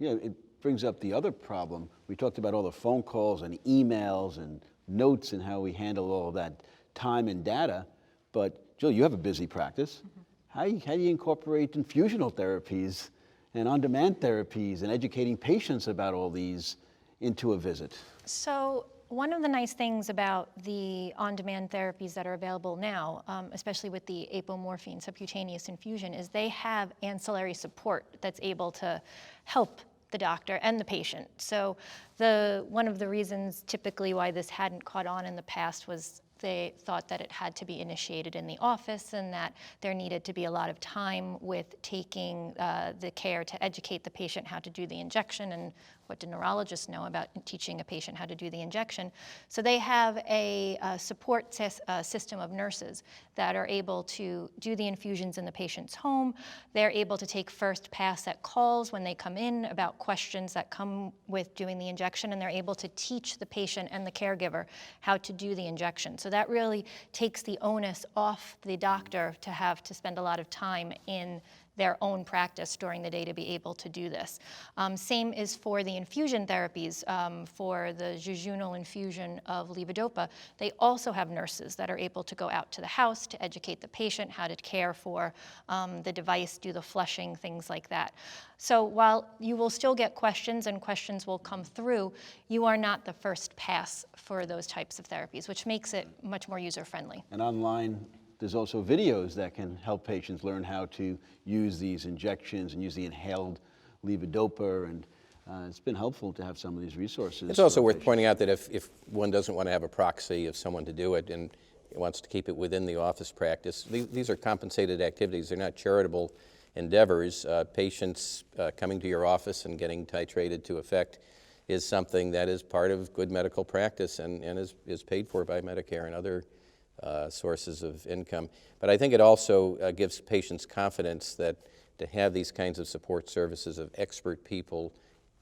Yeah, it brings up the other problem. We talked about all the phone calls and emails and notes and how we handle all of that time and data. But Jill, you have a busy practice. How do you incorporate infusional therapies and on-demand therapies and educating patients about all these into a visit? So one of the nice things about the on-demand therapies that are available now, especially with the apomorphine subcutaneous infusion, is they have ancillary support that's able to help the doctor and the patient. So one of the reasons typically why this hadn't caught on in the past was they thought that it had to be initiated in the office and that there needed to be a lot of time with taking the care to educate the patient how to do the injection, and what do neurologists know about teaching a patient how to do the injection. So they have a support system of nurses that are able to do the infusions in the patient's home. They're able to take first pass at calls when they come in about questions that come with doing the injection, and they're able to teach the patient and the caregiver how to do the injection. So that really takes the onus off the doctor to have to spend a lot of time in their own practice during the day to be able to do this. Same is for the infusion therapies. For the jejunal infusion of levodopa, they also have nurses that are able to go out to the house to educate the patient how to care for the device, do the flushing, things like that. So while you will still get questions and questions will come through, you are not the first pass for those types of therapies, which makes it much more user-friendly. And online, there's also videos that can help patients learn how to use these injections and use the inhaled levodopa, and it's been helpful to have some of these resources. It's also worth pointing out that if one doesn't want to have a proxy of someone to do it and wants to keep it within the office practice, these are compensated activities. They're not charitable endeavors. Patients coming to your office and getting titrated to effect is something that is part of good medical practice and is paid for by Medicare and other sources of income. But I think it also gives patients confidence that to have these kinds of support services of expert people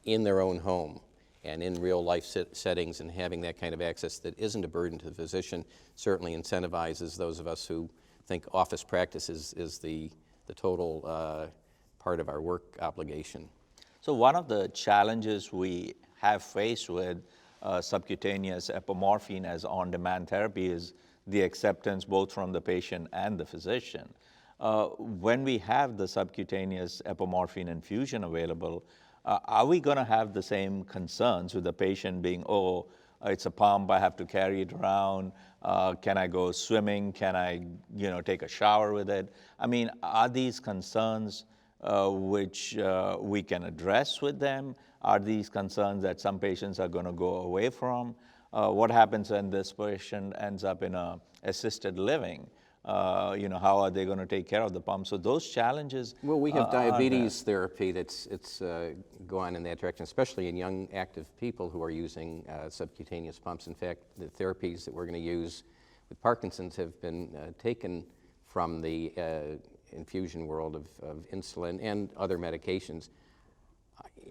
in their own home and in real life settings, and having that kind of access that isn't a burden to the physician certainly incentivizes those of us who think office practice is the total part of our work obligation. So one of the challenges we have faced with subcutaneous apomorphine as on-demand therapy is the acceptance both from the patient and the physician. When we have the subcutaneous apomorphine infusion available, are we going to have the same concerns with the patient being, oh, it's a pump, I have to carry it around, can I go swimming, can I take a shower with it? I mean, are these concerns which we can address with them? Are these concerns that some patients are going to go away from? What happens when this patient ends up in a assisted living? How are they going to take care of the pump? So those challenges. Well, we have diabetes therapy that's gone in that direction, especially in young active people who are using subcutaneous pumps. In fact, the therapies that we're going to use with Parkinson's have been taken from the infusion world of insulin and other medications.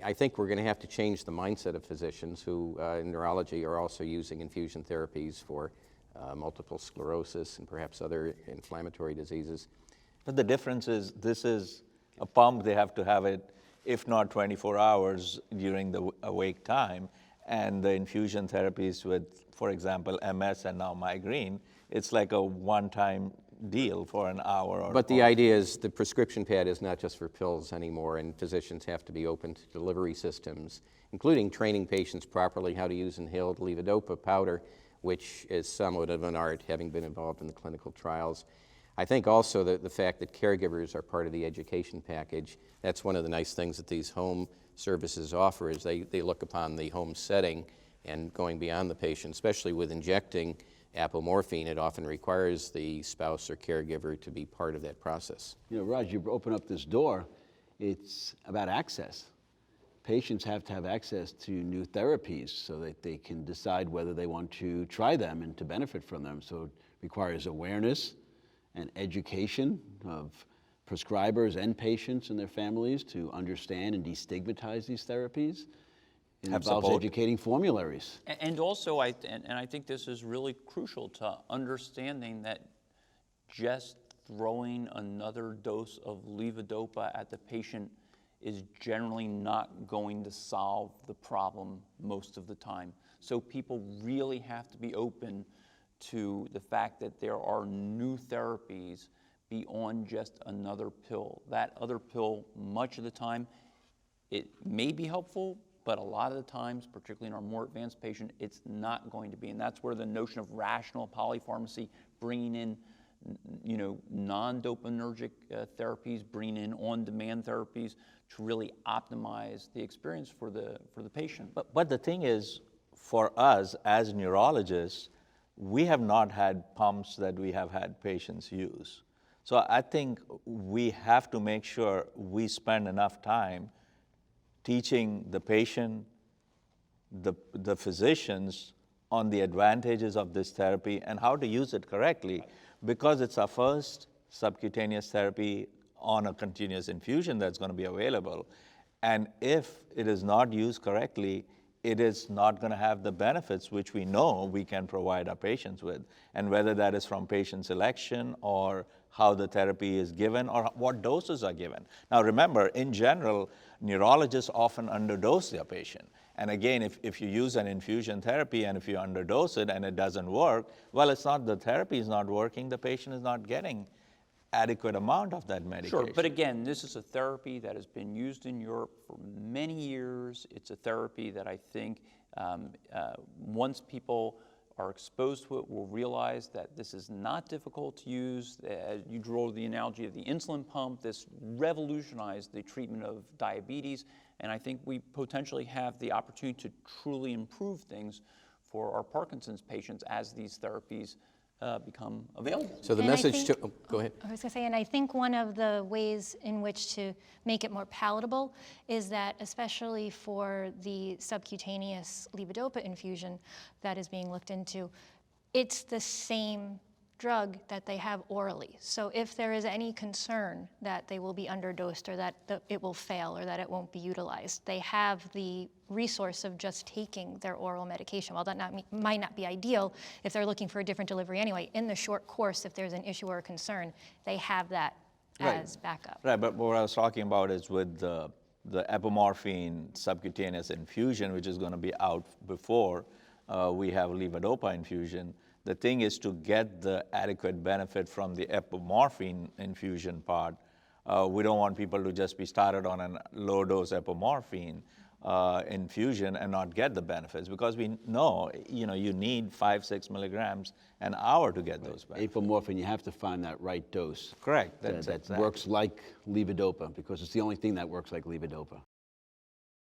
I think we're going to have to change the mindset of physicians who in neurology are also using infusion therapies for multiple sclerosis and perhaps other inflammatory diseases. But the difference is this is a pump, they have to have it, if not 24 hours during the awake time. And the infusion therapies with, for example, MS and now migraine, it's like a one-time deal for an hour. But the idea is the prescription pad is not just for pills anymore, and physicians have to be open to delivery systems, including training patients properly how to use inhaled levodopa powder, which is somewhat of an art, having been involved in the clinical trials. I think also that the fact that caregivers are part of the education package, that's one of the nice things that these home services offer, is they look upon the home setting and going beyond the patient, especially with injecting apomorphine. It often requires the spouse or caregiver to be part of that process. Raj, you open up this door, it's about access. Patients have to have access to new therapies so that they can decide whether they want to try them and to benefit from them. So it requires awareness and education of prescribers and patients and their families to understand and destigmatize these therapies. It involves educating formularies. And also, I think this is really crucial to understanding that just throwing another dose of levodopa at the patient is generally not going to solve the problem most of the time. So people really have to be open to the fact that there are new therapies beyond just another pill. That other pill, much of the time, it may be helpful, but a lot of the times, particularly in our more advanced patient, it's not going to be. And that's where the notion of rational polypharmacy, bringing in non-dopaminergic therapies, bringing in on-demand therapies to really optimize the experience for the patient. But the thing is, for us as neurologists, we have not had pumps that we have had patients use. So I think we have to make sure we spend enough time teaching the patient, the physicians on the advantages of this therapy and how to use it correctly, because it's our first subcutaneous therapy on a continuous infusion that's going to be available. And if it is not used correctly, it is not going to have the benefits which we know we can provide our patients with. And whether that is from patient selection or how the therapy is given or what doses are given. Now remember, in general, neurologists often underdose their patient. And again, if you use an infusion therapy and if you underdose it and it doesn't work, well, it's not the therapy is not working, the patient is not getting adequate amount of that medication. Sure, but again, this is a therapy that has been used in Europe for many years. It's a therapy that I think once people are exposed to it will realize that this is not difficult to use. You draw the analogy of the insulin pump. This revolutionized the treatment of diabetes, and I think we potentially have the opportunity to truly improve things for our Parkinson's patients as these therapies become available. So the And I message think- to, go ahead. I was going to say, and I think one of the ways in which to make it more palatable is that, especially for the subcutaneous levodopa infusion that is being looked into, it's the same drug that they have orally. So if there is any concern that they will be underdosed or that it will fail or that it won't be utilized, they have the resource of just taking their oral medication. While that might not be ideal if they're looking for a different delivery anyway, in the short course, if there's an issue or a concern, they have that as backup. Right, but what I was talking about is with the apomorphine subcutaneous infusion, which is going to be out before we have levodopa infusion. The thing is to get the adequate benefit from the apomorphine infusion part. We don't want people to just be started on a low-dose apomorphine infusion and not get the benefits, because we know, you need 5-6 milligrams an hour to get those benefits. Apomorphine, you have to find that right dose. Correct. That That's works like levodopa, because it's the only thing that works like levodopa.